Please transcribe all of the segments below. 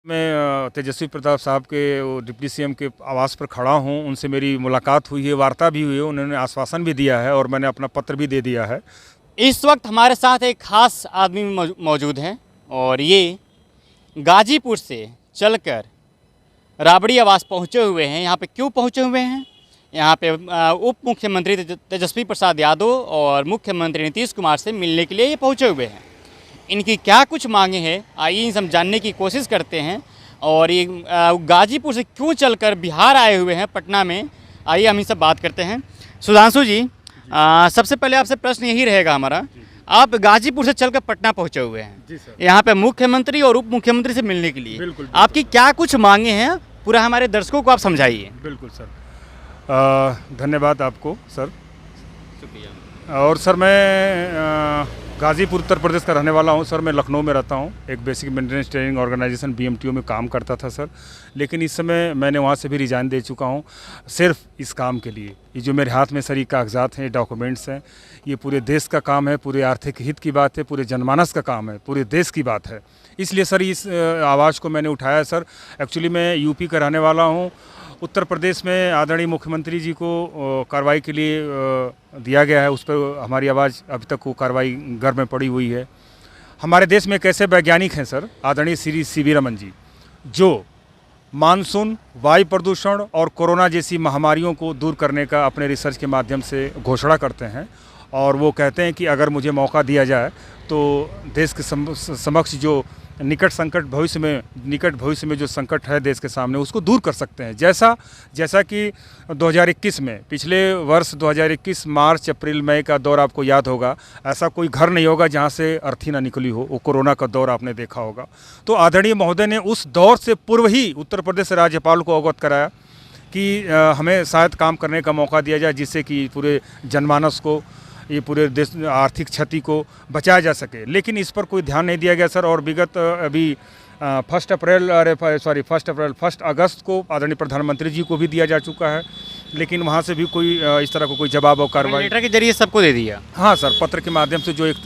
मैं तेजस्वी प्रताप साहब के वो डिप्टी सीएम के आवास पर खड़ा हूँ। उनसे मेरी मुलाकात हुई है, वार्ता भी हुई है, उन्होंने आश्वासन भी दिया है और मैंने अपना पत्र भी दे दिया है। इस वक्त हमारे साथ एक खास आदमी मौजूद हैं और ये गाजीपुर से चलकर राबड़ी आवास पहुँचे हुए हैं। यहाँ पे क्यों पहुँचे हुए हैं? यहाँ पे उप मुख्यमंत्री तेजस्वी प्रसाद यादव और मुख्यमंत्री नीतीश कुमार से मिलने के लिए ये पहुँचे हुए हैं। इनकी क्या कुछ मांगे हैं, आइए हम जानने की कोशिश करते हैं। और ये गाजीपुर से क्यों चलकर बिहार आए हुए हैं पटना में, आइए हम इनसे बात करते हैं। सुधांशु जी, सबसे पहले आपसे प्रश्न यही रहेगा हमारा, आप गाजीपुर से चलकर पटना पहुंचे हुए हैं यहाँ पे मुख्यमंत्री और उप मुख्यमंत्री से मिलने के लिए। बिल्कुल। आपकी क्या कुछ मांगे हैं, पूरा हमारे दर्शकों को आप समझाइए। बिल्कुल सर, धन्यवाद आपको सर। शुक्रिया। और सर मैं गाज़ीपुर उत्तर प्रदेश का रहने वाला हूं सर। मैं लखनऊ में रहता हूं, एक basic maintenance training organization BMTO में काम करता था सर। लेकिन इस समय मैंने वहां से भी रिजाइन दे चुका हूं, सिर्फ इस काम के लिए। ये जो मेरे हाथ में सर ये कागजात हैं, डॉक्यूमेंट्स हैं, ये पूरे देश का काम है, पूरे आर्थिक हित की बात है, पूरे जनमानस का काम है, पूरे देश की बात है। इसलिए सर इस आवाज़ को मैंने उठाया सर। एक्चुअली मैं यूपी का रहने वाला हूँ। उत्तर प्रदेश में आदरणीय मुख्यमंत्री जी को कार्रवाई के लिए दिया गया है, उस पर हमारी आवाज़ अभी तक वो कार्रवाई घर में पड़ी हुई है। हमारे देश में एक ऐसे वैज्ञानिक हैं सर, आदरणीय श्री CV रमन जी, जो मानसून, वायु प्रदूषण और कोरोना जैसी महामारियों को दूर करने का अपने रिसर्च के माध्यम से घोषणा करते हैं। और वो कहते हैं कि अगर मुझे मौका दिया जाए तो देश के समक्ष जो निकट भविष्य में जो संकट है देश के सामने, उसको दूर कर सकते हैं। जैसा कि 2021 में, पिछले वर्ष 2021 मार्च अप्रैल मई का दौर आपको याद होगा, ऐसा कोई घर नहीं होगा जहां से अर्थी ना निकली हो। वो कोरोना का दौर आपने देखा होगा। तो आदरणीय महोदय ने उस दौर से पूर्व ही उत्तर प्रदेश राज्यपाल को अवगत कराया कि हमें शायद काम करने का मौका दिया जाए, जिससे कि पूरे जनमानस को, ये पूरे देश आर्थिक क्षति को बचाया जा सके। लेकिन इस पर कोई ध्यान नहीं दिया गया सर। और विगत अभी 1 अगस्त को आदरणीय प्रधानमंत्री जी को भी दिया जा चुका है, लेकिन वहाँ से भी कोई इस तरह का कोई जवाब और कार्रवाई लेटर के जरिए सबको दे दिया। हाँ सर, पत्र के माध्यम से जो एक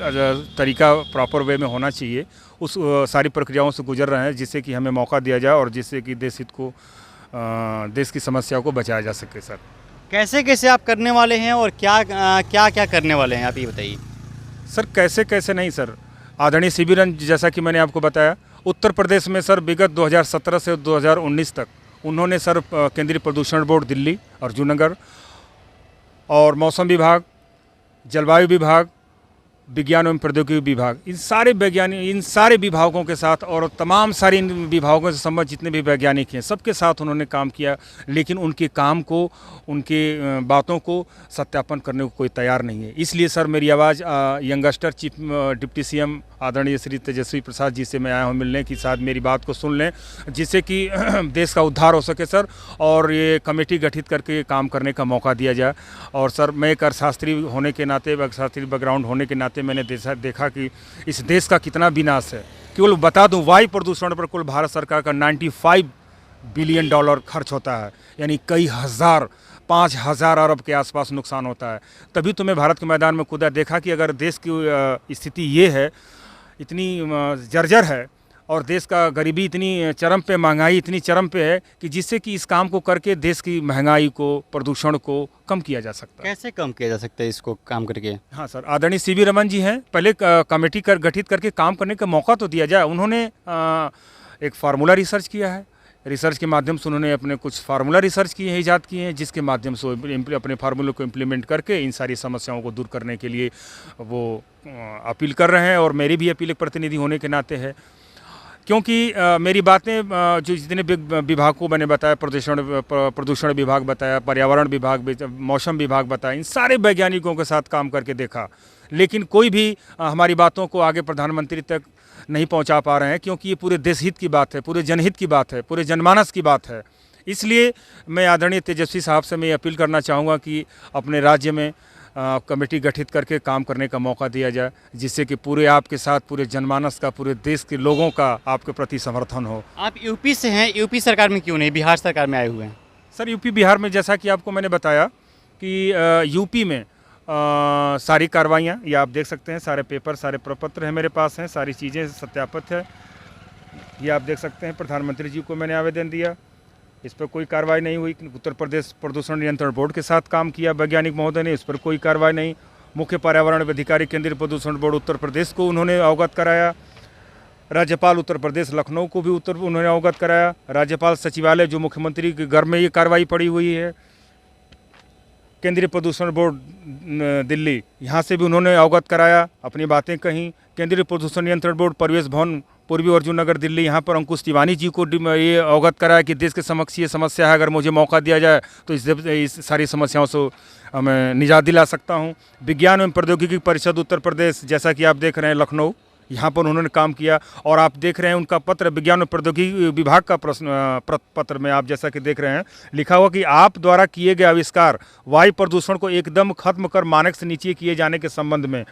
तरीका प्रॉपर वे में होना चाहिए, उस सारी प्रक्रियाओं से गुजर रहे हैं, जिससे कि हमें मौका दिया जाए और जिससे कि देश हित को, देश की समस्याओं को बचाया जा सके सर। कैसे कैसे आप करने वाले हैं और क्या करने वाले हैं, आप ये बताइए। सर कैसे नहीं सर, आदरणीय CV रमन, जैसा कि मैंने आपको बताया, उत्तर प्रदेश में सर विगत 2017 से 2019 तक उन्होंने सर केंद्रीय प्रदूषण बोर्ड दिल्ली, अर्जुन नगर और मौसम विभाग, जलवायु विभाग, विज्ञान एवं प्रौद्योगिकी विभाग, इन सारे विभागों के साथ और तमाम सारे इन विभागों से संबंधित जितने भी वैज्ञानिक हैं, सबके साथ उन्होंने काम किया। लेकिन उनके काम को, उनके बातों को सत्यापन करने को कोई तैयार नहीं है। इसलिए सर मेरी आवाज़ यंगस्टर चीफ डिप्टी CM आदरणीय श्री तेजस्वी प्रसाद जी से मैं आया हूँ मिलने की, साथ मेरी बात को सुन लें, जिससे कि देश का उद्धार हो सके सर। और ये कमेटी गठित करके काम करने का मौका दिया जाए। और सर मैं एक अर्थशास्त्री होने के नाते, अर्थशास्त्री बैकग्राउंड होने के नाते मैंने देखा कि इस देश का कितना विनाश है। केवल बता दूं, वायु प्रदूषण पर कुल भारत सरकार का $95 बिलियन खर्च होता है, यानी कई हज़ार, 5,000 अरब के आसपास नुकसान होता है। तभी तो मैं भारत के मैदान में कूदा, देखा कि अगर देश की स्थिति ये है, इतनी जर्जर है, और देश का गरीबी इतनी चरम पे, महंगाई इतनी चरम पे है, कि जिससे कि इस काम को करके देश की महंगाई को, प्रदूषण को कम किया जा सकता है। कैसे कम किया जा सकता है इसको काम करके? हाँ सर, आदरणीय CV रमन जी हैं, पहले कमेटी गठित करके काम करने का मौका तो दिया जाए। उन्होंने एक फार्मूला रिसर्च किया है, रिसर्च के माध्यम से उन्होंने अपने कुछ फार्मूला रिसर्च किए हैं, ईजाद किए हैं, जिसके माध्यम से वो अपने फार्मूले को इम्प्लीमेंट करके इन सारी समस्याओं को दूर करने के लिए वो अपील कर रहे हैं। और मेरी भी अपील एक प्रतिनिधि होने के नाते है, क्योंकि मेरी बातें जो जितने विभाग को मैंने बताया, प्रदूषण विभाग बताया, पर्यावरण विभाग, मौसम विभाग बताया, इन सारे वैज्ञानिकों के साथ काम करके देखा, लेकिन कोई भी हमारी बातों को आगे प्रधानमंत्री तक नहीं पहुंचा पा रहे हैं, क्योंकि ये पूरे देश हित की बात है, पूरे जनहित की बात है, पूरे जनमानस की बात है। इसलिए मैं आदरणीय तेजस्वी साहब से मैं ये अपील करना चाहूँगा कि अपने राज्य में कमेटी गठित करके काम करने का मौका दिया जाए, जिससे कि पूरे आपके साथ पूरे जनमानस का, पूरे देश के लोगों का आपके प्रति समर्थन हो। आप यूपी से हैं, यूपी सरकार में क्यों नहीं बिहार सरकार में आए हुए हैं? सर यूपी बिहार में, जैसा कि आपको मैंने बताया कि यूपी में सारी कार्रवाइयाँ, ये आप देख सकते हैं, सारे पेपर, सारे प्रपत्र हैं मेरे पास हैं, सारी चीज़ें सत्यापित है। ये आप देख सकते हैं, प्रधानमंत्री जी को मैंने आवेदन दिया, इस पर कोई कार्रवाई नहीं हुई। उत्तर प्रदेश प्रदूषण नियंत्रण बोर्ड के साथ काम किया वैज्ञानिक महोदय ने, इस पर कोई कार्रवाई नहीं। मुख्य पर्यावरण अधिकारी केंद्रीय प्रदूषण बोर्ड उत्तर प्रदेश को उन्होंने अवगत कराया। राज्यपाल उत्तर प्रदेश लखनऊ को भी उन्होंने अवगत कराया। राज्यपाल सचिवालय जो मुख्यमंत्री के घर में ये कार्रवाई पड़ी हुई है। केंद्रीय प्रदूषण बोर्ड दिल्ली, यहाँ से भी उन्होंने अवगत कराया, अपनी बातें कहीं। केंद्रीय प्रदूषण नियंत्रण बोर्ड परिवेश भवन पूर्वी अर्जुन नगर दिल्ली, यहाँ पर अंकुश तिवारी जी को ये अवगत कराया कि देश के समक्ष ये समस्या है, अगर मुझे मौका दिया जाए तो इस सारी समस्याओं से मैं निजात दिला सकता हूँ। विज्ञान एवं प्रौद्योगिकी परिषद उत्तर प्रदेश, जैसा कि आप देख रहे हैं लखनऊ, यहाँ पर उन्होंने काम किया। और आप देख रहे हैं उनका पत्र, विज्ञान और प्रौद्योगिकी विभाग का पत्र में आप जैसा कि देख रहे हैं लिखा हुआ कि आप द्वारा किए गए आविष्कार वायु प्रदूषण को एकदम खत्म कर मानक से नीचे किए जाने के संबंध में,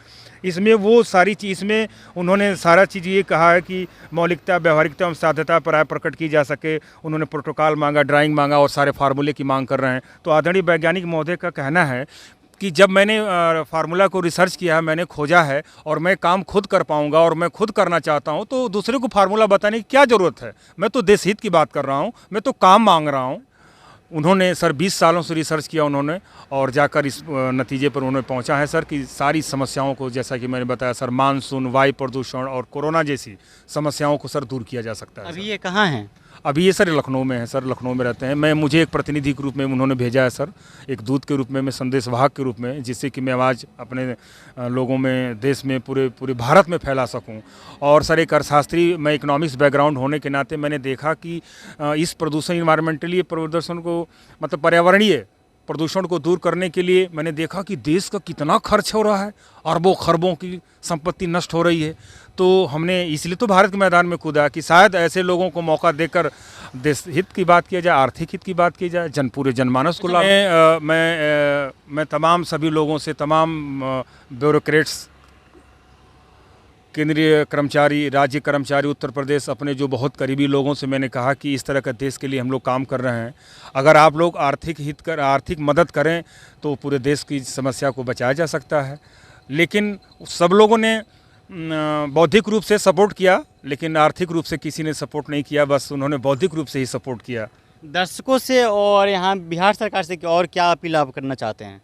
इसमें वो सारी चीज़, इसमें उन्होंने सारा चीज़ ये कहा है कि मौलिकता, व्यवहारिकता एवं साध्यता पर राय प्रकट की जा सके। उन्होंने प्रोटोकॉल मांगा, ड्राइंग मांगा और सारे फार्मूले की मांग कर रहे हैं। तो आदरणीय वैज्ञानिक महोदय का कहना है कि जब मैंने फार्मूला को रिसर्च किया है, मैंने खोजा है और मैं काम खुद कर पाऊंगा और मैं खुद करना चाहता हूं, तो दूसरे को फार्मूला बताने की क्या ज़रूरत है। मैं तो देश हित की बात कर रहा हूं, मैं तो काम मांग रहा हूं। उन्होंने सर 20 सालों से रिसर्च किया उन्होंने, और जाकर इस नतीजे पर उन्होंने पहुंचा है सर कि सारी समस्याओं को, जैसा कि मैंने बताया सर, मानसून, वायु प्रदूषण और कोरोना जैसी समस्याओं को सर दूर किया जा सकता है। अभी ये कहाँ हैं? अभी ये सर लखनऊ में है सर, लखनऊ में रहते हैं। मुझे एक प्रतिनिधि के रूप में उन्होंने भेजा है सर, एक दूत के रूप में, मैं संदेशवाहक के रूप में, जिससे कि मैं आवाज़ अपने लोगों में, देश में, पूरे भारत में फैला सकूं। और सर एक अर्थशास्त्री, मैं इकोनॉमिक्स बैकग्राउंड होने के नाते मैंने देखा कि इस प्रदूषण, इन्वायरमेंटली प्रदूषण को, मतलब पर्यावरणीय प्रदूषण को दूर करने के लिए मैंने देखा कि देश का कितना खर्च हो रहा है, अरबों खरबों की संपत्ति नष्ट हो रही है। तो हमने इसलिए तो भारत के मैदान में कूदा कि शायद ऐसे लोगों को मौका देकर देश हित की बात किया जाए, आर्थिक हित की बात की जाए, पूरे जनमानस को लाभ। मैं तमाम सभी लोगों से, तमाम ब्यूरोक्रेट्स, केंद्रीय कर्मचारी, राज्य कर्मचारी उत्तर प्रदेश, अपने जो बहुत करीबी लोगों से मैंने कहा कि इस तरह का देश के लिए हम लोग काम कर रहे हैं, अगर आप लोग आर्थिक मदद करें तो पूरे देश की समस्या को बचाया जा सकता है। लेकिन सब लोगों ने बौद्धिक रूप से सपोर्ट किया, लेकिन आर्थिक रूप से किसी ने सपोर्ट नहीं किया, बस उन्होंने बौद्धिक रूप से ही सपोर्ट किया। दर्शकों से और यहाँ बिहार सरकार से और क्या अपील आप करना चाहते हैं?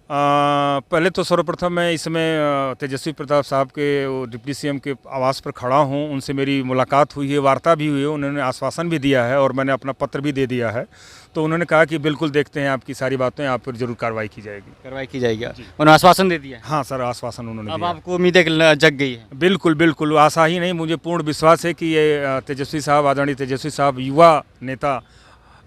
पहले तो सर्वप्रथम मैं इसमें तेजस्वी प्रताप साहब के डिप्टी सीएम के आवास पर खड़ा हूं, उनसे मेरी मुलाकात हुई है, वार्ता भी हुई है, उन्होंने आश्वासन भी दिया है और मैंने अपना पत्र भी दे दिया है। तो उन्होंने कहा कि बिल्कुल देखते हैं आपकी सारी बातें, आप पर जरूर कार्रवाई की जाएगी। उन्होंने आश्वासन दे दिया है? हाँ सर, आश्वासन उन्होंने अब दिया। आपको उम्मीदें जग गई है? बिल्कुल, आशा ही नहीं, मुझे पूर्ण विश्वास है कि ये तेजस्वी साहब, आदरणीय तेजस्वी साहब, युवा नेता,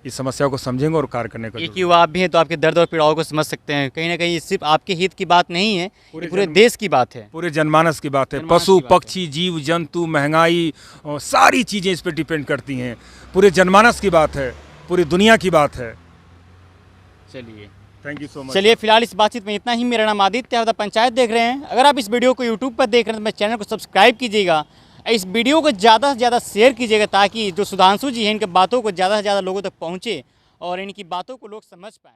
इस समस्या को समझेंगे और कार्य करने का। एक युवा आप भी हैं तो आपके दर्द और पीड़ाओं को समझ सकते हैं। कहीं ना कहीं ये सिर्फ आपके हित की बात नहीं है, पूरे देश की बात है, पूरे जनमानस की बात है। पशु पक्षी, जीव जंतु, महंगाई, सारी चीज़ें इस पर डिपेंड करती हैं। पूरे जनमानस की बात है, पूरी दुनिया की बात है। चलिए, थैंक यू सो मच। चलिए, फिलहाल इस बातचीत में इतना ही। मेरा नाम आदित्य है, पंचायत देख रहे हैं। अगर आप इस वीडियो को यूट्यूब पर देख रहे हैं तो मेरे चैनल को सब्सक्राइब कीजिएगा, इस वीडियो को ज़्यादा से ज़्यादा शेयर कीजिएगा, ताकि जो सुधांशु जी हैं इनके बातों को ज़्यादा से ज़्यादा लोगों तक पहुँचे और इनकी बातों को लोग समझ पाएँ।